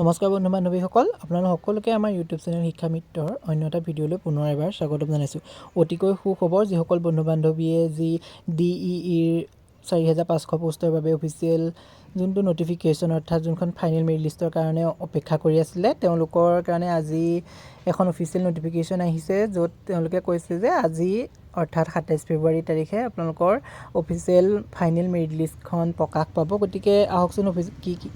নমস্কাৰ বন্ধু বান্ধৱীসকল, আপোনালোক সকলোকে আমাৰ ইউটিউব চেনেল শিক্ষা মিত্ৰৰ অন্য এটা ভিডিঅ'লৈ পুনৰ এবাৰ স্বাগতম জনাইছোঁ। অতিকৈ সুখবৰ যিসকল বন্ধু বান্ধৱীয়ে DEEৰ 4500 পোষ্টৰ বাবে অফিচিয়েল যোনটো নটিফিকেশ্যন অৰ্থাৎ যোনখন ফাইনেল মেৰিট লিষ্টৰ কাৰণে অপেক্ষা কৰি আছিলে, তেওঁলোকৰ কাৰণে আজি এখন অফিচিয়েল নটিফিকেশ্যন আহিছে, য'ত তেওঁলোকে কৈছে যে আজি অৰ্থাৎ 27 ফেব্ৰুৱাৰী তাৰিখে আপোনালোকৰ অফিচিয়েল ফাইনেল মেৰিট লিষ্টখন প্ৰকাশ পাব। গতিকে আহকচোন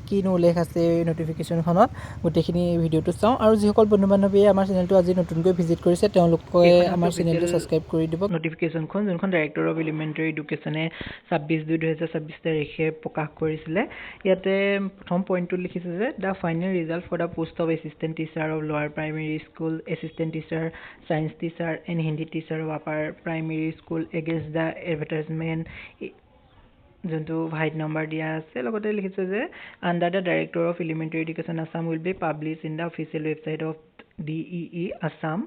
কিনো উল্লেখ আছে এই নটিফিকেশ্যনখনত, গোটেইখিনি ভিডিঅ'টো চাওঁ। আৰু যিসকল বন্ধু বান্ধৱীয়ে আমাৰ চেনেলটো আজি নতুনকৈ ভিজিট কৰিছে তেওঁলোকে আমাৰ চেনেলটো ছাবস্ক্ৰাইব কৰি দিব। নটিফিকেশ্যনখন যোনখন ডাইৰেক্টৰ অফ এলিমেণ্টাৰী এডুকেশ্যনে 26/2/2026 তাৰিখে প্ৰকাশ কৰিছিলে, ইয়াতে প্ৰথম পইণ্টটোত লিখিছে যে the final result for the post of assistant teacher of lower primary school, assistant teacher, science teacher and Hindi teacher of upper primary school against the advertisement যোনটো হাইট নম্বৰ দিয়া আছে। লগতে লিখিছে যে under the director of elementary education Assam will be publish in the official website of DEE Assam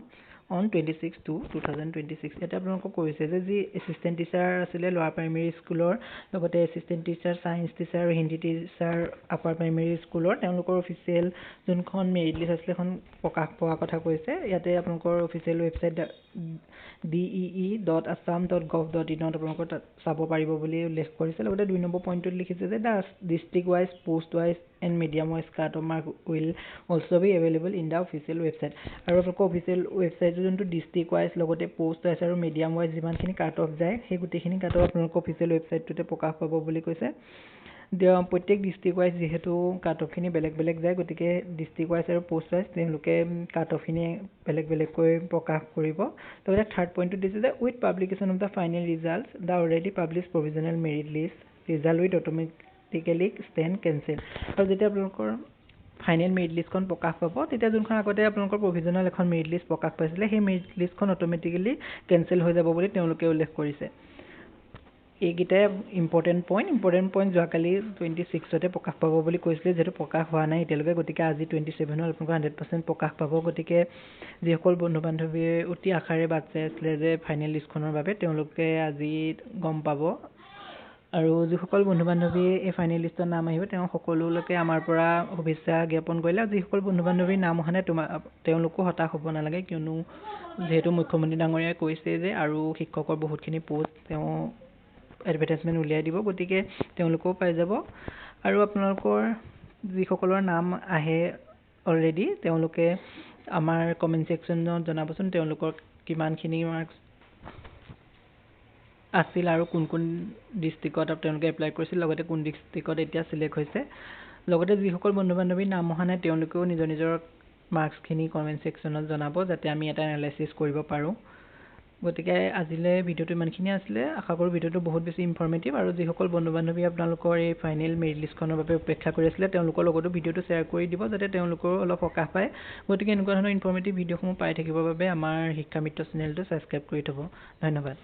on 26/2/2026। ইয়াতে আপোনালোকক কৈছে যে যি এছিষ্টেণ্ট টিচাৰ আছিলে লোৱাৰ প্ৰাইমেৰী স্কুলৰ, লগতে এছিষ্টেণ্ট টিচাৰ, ছায়েন্স টিচাৰ আৰু হিন্দী টিচাৰ আপাৰ প্ৰাইমেৰী স্কুলৰ, তেওঁলোকৰ অফিচিয়েল যোনখন মেৰিট লিষ্ট আছিলে সেইখন প্ৰকাশ পোৱা কথা কৈছে। ইয়াতে আপোনালোকৰ অফিচিয়েল ৱেবছাইট DEE.assam.gov.in আপোনালোকৰ তাত চাব পাৰিব বুলি উল্লেখ কৰিছে। লগতে 2 নম্বৰ পইণ্টটোত লিখিছে যে the district wise, post wise and medium wise cut off mark will also' be available in the official website. আৰু আপোনালোকৰ অফিচিয়েল ৱেবছাইটৰ যোনটো ডিষ্ট্ৰিক্ট ৱাইজ, লগতে পোষ্ট ৱাইজ আৰু মিডিয়াম ৱাইজ যিমানখিনি কাট অফ যায়, সেই গোটেইখিনি কাট অফ আপোনালোকৰ অফিচিয়েল ৱেবছাইটটোতে প্ৰকাশ পাব বুলি কৈছে। প্ৰত্যেক ডিষ্ট্ৰিক্ট ৱাইজ যিহেতু কাট অফখিনি বেলেগ বেলেগ যায়, গতিকে ডিষ্ট্ৰিক্ট ৱাইজ আৰু পোষ্ট ৱাইজ তেওঁলোকে কাট অফখিনি বেলেগ বেলেগকৈ প্ৰকাশ কৰিব। লগতে থাৰ্ড পইণ্টটো দিছে যে with publication of the final results the already publish provisional merit list result with automatically stand cancel. আৰু যেতিয়া আপোনালোকৰ ফাইনেল মেৰিট লিষ্টখন প্ৰকাশ পাব, তেতিয়া যোনখন আগতে আপোনালোকৰ প্ৰভিজনেল এখন মেৰিট লিষ্ট প্ৰকাশ পাইছিলে, সেই মেৰিট লিষ্টখন অট'মেটিকেলি কেঞ্চেল হৈ যাব বুলি তেওঁলোকে উল্লেখ কৰিছে। এইকেইটাই ইম্পৰ্টেণ্ট পইণ্ট যোৱাকালি 26তে প্ৰকাশ পাব বুলি কৈছিলে, যিহেতু প্ৰকাশ হোৱা নাই এতিয়ালৈকে, গতিকে আজি 27ত আপোনালোকৰ 100% প্ৰকাশ পাব। গতিকে যিসকল বন্ধু বান্ধৱীয়ে অতি আশাৰে বাট চাই আছিলে যে ফাইনেল লিষ্টখনৰ বাবে, তেওঁলোকে আজি গম পাব। আৰু যিসকল বন্ধু বান্ধৱীয়ে এই ফাইনেল লিষ্টৰ নাম আহিব, তেওঁ সকলোলৈকে আমাৰ পৰা শুভেচ্ছা জ্ঞাপন কৰিলে। আৰু যিসকল বন্ধু বান্ধৱীৰ নাম অহা নাই তেওঁলোকো হতাশ হ'ব নালাগে, কিয়নো যিহেতু মুখ্যমন্ত্ৰী ডাঙৰীয়াই কৈছে যে আৰু শিক্ষকৰ বহুতখিনি পোষ্ট তেওঁ এডভাৰটাইজমেণ্ট উলিয়াই দিব, গতিকে তেওঁলোকেও পাই যাব। আৰু আপোনালোকৰ যিসকলৰ নাম আহে অলৰেডি, তেওঁলোকে আমাৰ কমেণ্ট ছেকশ্যনত জনাবচোন তেওঁলোকৰ কিমানখিনি মাৰ্কছ আছিল আৰু কোন কোন ডিষ্ট্ৰিক্টত তেওঁলোকে এপ্লাই কৰিছিল, লগতে কোন ডিষ্ট্ৰিক্টত এতিয়া চিলেক্ট হৈছে। লগতে যিসকল বন্ধু বান্ধৱীৰ নাম অহা নাই তেওঁলোকেও নিজৰ নিজৰ মাৰ্কছখিনি কমেণ্ট ছেকশ্যনত জনাব, যাতে আমি এটা এনালাইচিছ কৰিব পাৰোঁ। গতিকে আজিলৈ ভিডিঅ'টো ইমানখিনি আছিলে। আশা কৰোঁ ভিডিঅ'টো বহুত বেছি ইনফৰ্মেটিভ। আৰু যিসকল বন্ধু বান্ধৱী আপোনালোকৰ এই ফাইনেল মেৰিট লিষ্টখনৰ বাবে অপেক্ষা কৰি আছিলে, তেওঁলোকৰ লগতো ভিডিঅ'টো শ্বেয়াৰ কৰি দিব, যাতে তেওঁলোকৰো অলপ সকাহ পায়। গতিকে এনেকুৱা ধৰণৰ ইনফৰ্মেটিভ ভিডিঅ'সমূহ পাই থাকিবৰ বাবে আমাৰ শিক্ষা মিত্ৰ চেনেলটো ছাবস্ক্ৰাইব কৰি থ'ব। ধন্যবাদ।